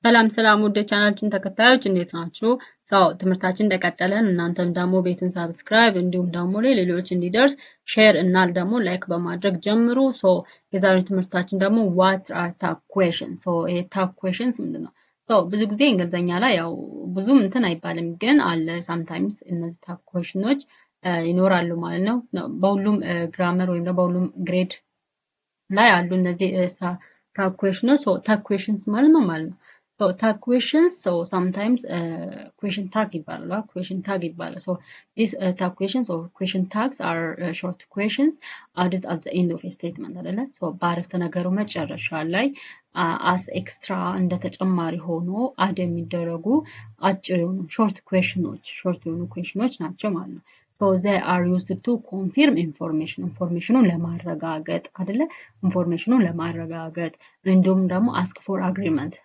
ሰላም ወደ ቻናላችን ተከታዮች እንዴት ናችሁ? ትምህርታችን እንደቀጠለን እናንተም ደግሞ ቤቱን ሰብስክራይብ እንዲሁም ደግሞ ሌሎች እንዲደርስ ሼር እና ደግሞ ላይክ በማድረግ ጀምሩ። የዛሬው ትምህርታችን ደግሞ what are tag questions? ይሄ tag questions ምንድነው? ብዙ ጊዜ እንግሊዘኛ ላይ ያው ብዙም እንትን አይባልም ግን አለ sometimes እነዚህ tag questions ይኖራሉ ማለት ነው። በሁሉም ግራመር ወይም ደግሞ በሁሉም ግሬድ ላይ አሉ እነዚህ tag questions። tag questions ማለት ነው ማለት ነው። tag questions, sometimes question tag ይባላል question tag ይባላል። these tag questions or question tags are short questions added at the end of a statement አይደለ? በአረፍተ ነገሩ መጨረሻ ላይ as extra እንደ ተጨማሪ ሆኖ አድ የሚደረጉ አጭር የሆኑ short የሆኑ questions ናቸው ማለት ነው። they are used to confirm informationን ለማረጋገጥ አይደለ? ኢንፎርሜሽኑን ለማረጋገጥ እንዲሁም ደግሞ ask for agreement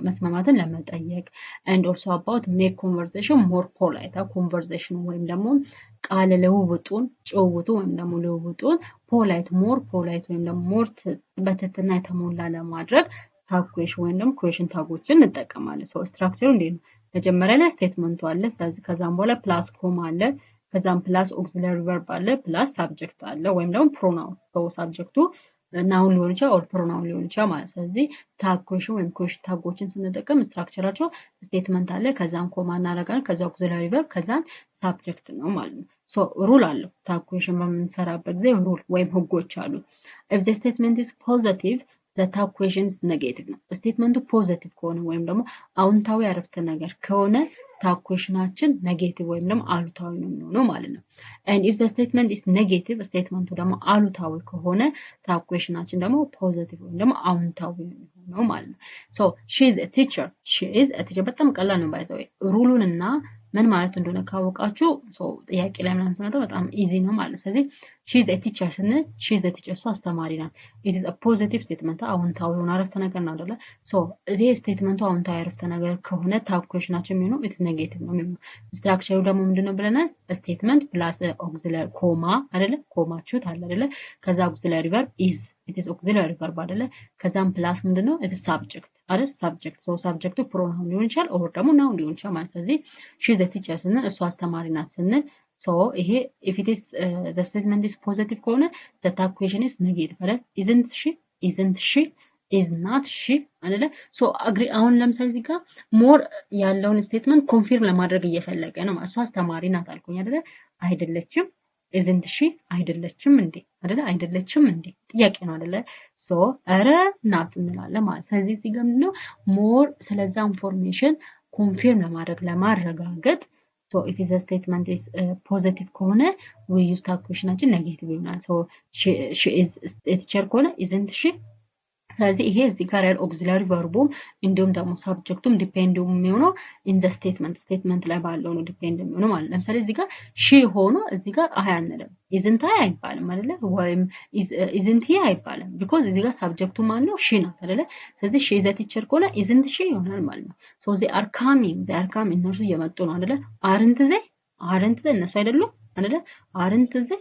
መስማማትን ለመጠየቅ and also about make conversation more polite conversation ወይም ደግሞ ቃል ጭውውቱ ወይም ደግሞ ልውውጡን more polite ወይም ደግሞ more በትህትና የተሞላ ለማድረግ tag question ወይም ደግሞ question ታጎችን እንጠቀማለን። ስትራክቸሩ እንዴት ነው? መጀመሪያ ላይ ስቴትመንቱ አለ። ስለዚህ ከዛም በኋላ ፕላስ ኮማ አለ። ከዛም ፕላስ ኦክሲለሪ ቨርብ አለ። ፕላስ ሳብጀክት አለ ወይም ደግሞ ፕሮናውን ሳብጀክቱ ናውን ሊሆን ይችላል ኦር ፕሮናውን ሊሆን ይችላል ማለት። ስለዚህ ታግ ኩዌሽን ወይም ኩዌሽን ታጎችን ስንጠቀም ስትራክቸራቸው ስቴትመንት አለ፣ ከዛም ኮማ እናደርጋለን፣ ከዛ ኦክሲለሪ ቨርብ፣ ከዛም ሳብጀክት ነው ማለት ነው። ሩል አለው። ታግ ኩዌሽን በምንሰራበት ጊዜ ሩል ወይም ህጎች አሉ። if the statement is positive the tag question is negative ነው። ስቴትመንቱ ፖዚቲቭ ከሆነ ወይም ደግሞ አዎንታዊ አረፍተ ነገር ከሆነ tag questionአችን ኔጌቲቭ ወይም ደግሞ አሉታዊ ነው የሚሆነው ማለት ነው። and if the statement is negative ስቴትመንቱ ደግሞ አሉታዊ ከሆነ tag questionአችን ደግሞ ፖዚቲቭ ወይም ደግሞ አዎንታዊ ነው የሚሆነው ማለት ነው። she is a teacher በጣም ቀላል ነው ባይዘው ሩሉንና ምን ማለት እንደሆነ ካወቃችሁ ጥያቄ ላይ ምናምን ስመጣ በጣም ኢዚ ነው ማለት። ስለዚህ she is a teacher ስንል she is a teacher እሷ አስተማሪ ናት። it is a positive statement አዎንታዊ የሆነ አረፍተ ነገር ነው አይደለ? እዚህ ስቴትመንቱ አዎንታዊ አረፍተ ነገር ከሆነ tag questionአችን የሚሆነው it is negative ነው የሚሆነው። ስትራክቸሩ ደግሞ ምንድነው ብለናል? ስቴትመንት ፕላስ ኦክሲለሪ ኮማ አይደለ? ኮማችሁት አለ አይደለ? ከዛ ኦክሲለሪ ቨርብ is it is auxiliary verb አይደለ? ከዛም ፕላስ ምንድነው? it is subject አይደል? subject ሰብጀክቱ ፕሮናውን ሊሆን ይችላል ኦር ደግሞ ናውን ሊሆን ይችላል ማለት። ስለዚህ she is a teacher ስንል እሷ አስተማሪ ናት ስንል ይሄ if it is the statement is positive ከሆነ the tag question is negative አይደል? isn't she is not she አይደለ? agree አሁን ለምሳሌ እዚህ ጋር ሞር ያለውን ስቴትመንት ኮንፊርም ለማድረግ እየፈለገ ነው ማለት። እሷ አስተማሪ ናት አልኩኝ አይደለ? አይደለችም isn't she አይደለችም እንዴ አይደለ? አይደለችም እንዴ ጥያቄ ነው አይደለ? ኧረ ናት እንላለን ማለት። ስለዚህ እዚህ ጋር ምንድነው ሞር ስለዛ ኢንፎርሜሽን ኮንፊርም ለማረጋገጥ if the statement is positive ከሆነ we use tag questionአችን ኔጌቲቭ ይሆናል። she is a teacher ከሆነ isn't she። ስለዚህ ይሄ እዚህ ጋር ያለው ኦክሲለሪ ቨርቡም እንዲሁም ደግሞ ሳብጀክቱም ዲፔንድ የሚሆነው in the statement ላይ ባለው ነው ዲፔንድ የሚሆነው ማለት። ለምሳሌ እዚህ ጋር she ሆኖ እዚህ ጋር አይ አንልም isn't I አይባልም አይደለ? ወይም isn't he አይባልም because እዚህ ጋር ሳብጀክቱ ማን ነው? she ናት አይደለ? ስለዚህ she is a teacher ከሆነ isn't she ይሆናል ማለት ነው። they are coming እነርሱ እየመጡ ነው አይደለ? aren't they እነሱ አይደሉም አይደለ? aren't they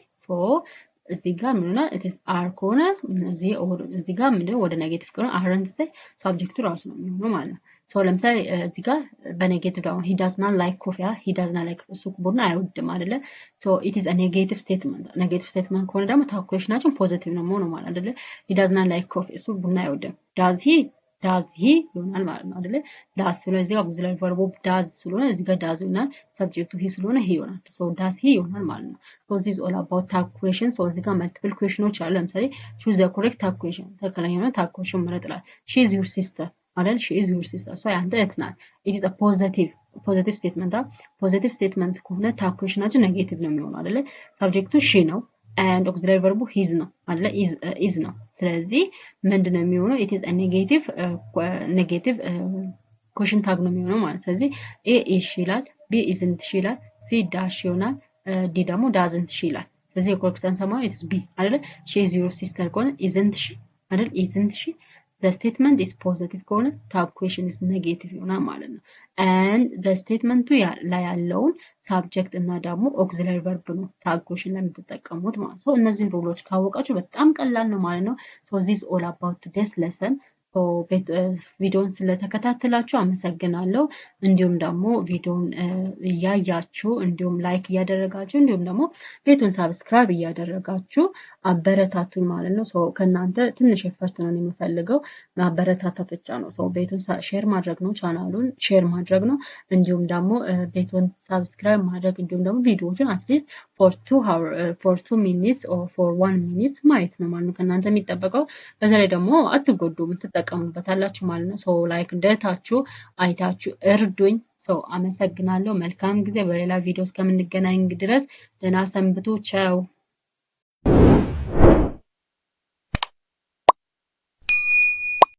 እዚህ ጋር ምን ሆነ? it is are ከሆነ እዚህ ጋር ምንድነው ወደ ኔጌቲቭ ከሆነ aren't they ሳብጀክቱ ራሱ ነው የሚሆነው ማለት ነው። ለምሳሌ እዚህ ጋር በኔጌቲቭ ደግሞ he does not like coffee he does not like እሱ ቡና አይወድም አይደለ? it is a negative statement ከሆነ ደግሞ tag questionአችን ፖዚቲቭ ነው የሚሆነው ማለት አይደለ? he does not like coffee እሱ ቡና አይወድም does he ይሆናል ማለት ነው አይደለ? does ስለሆነ እዚህ ጋር auxiliary verb does ስለሆነ እዚህ ጋር does ይሆናል። ሰብጀክቱ he ስለሆነ he ይሆናል። does he ይሆናል ማለት ነው። this is all about tag question። እዚህ ጋር multiple questions አሉ። ለምሳሌ choose the correct tag question ትክክለኛው tag question ምረጥ ይላል። she is your sister አይደል? she is your sister እሷ ያንተ እህት ናት። it is a positive statement ፖዚቲቭ ስቴትመንት ከሆነ tag questionአችን ኔጌቲቭ ነው የሚሆነው አይደለ? ሰብጀክቱ she ነው and auxiliary verb his ነው አይደለ? is ነው። ስለዚህ ምንድነው የሚሆነው? it is a negative question tag ነው የሚሆነው ማለት። ስለዚህ a is she ይላል፣ b isn't she ይላል፣ c dash ይሆናል፣ d ደግሞ doesn't she ይላል። ስለዚህ የኮሬክት አንሰር ማለት it is b አይደለ? she is your sister ከሆነ isn't she አይደል? isn't she the statement is positive ከሆነ tag question is negative ይሆናል ማለት ነው። and the statement ላይ ያለውን subject እና ደግሞ auxiliary verb ነው tag question ለምትጠቀሙት ማለት ነው። እነዚህን ሩሎች ካወቃችሁ በጣም ቀላል ነው ማለት ነው። this is all about today's lesson ቪዲዮን ስለተከታተላችሁ አመሰግናለሁ። እንዲሁም ደግሞ ቪዲዮን እያያችሁ እንዲሁም ላይክ እያደረጋችሁ እንዲሁም ደግሞ ቤቱን ሳብስክራይብ እያደረጋችሁ አበረታቱን ማለት ነው። ከእናንተ ትንሽ ኤፈርት ነው የምፈልገው፣ ማበረታታት ብቻ ነው። ቤቱን ሼር ማድረግ ነው፣ ቻናሉን ሼር ማድረግ ነው። እንዲሁም ደግሞ ቤቱን ሳብስክራይብ ማድረግ እንዲሁም ደግሞ ቪዲዮዎችን አትሊስት ፎር 2 ሚኒትስ ኦር ፎር 1 ሚኒት ማየት ነው ማለት ነው ከእናንተ የሚጠበቀው። በተለይ ደግሞ አትጎዱም፣ ትጠቀሙበታላችሁ ማለት ነው። ላይክ እንደታችሁ አይታችሁ እርዱኝ። አመሰግናለሁ። መልካም ጊዜ። በሌላ ቪዲዮ እስከምንገናኝ ድረስ ደህና ሰንብቱ። ቻው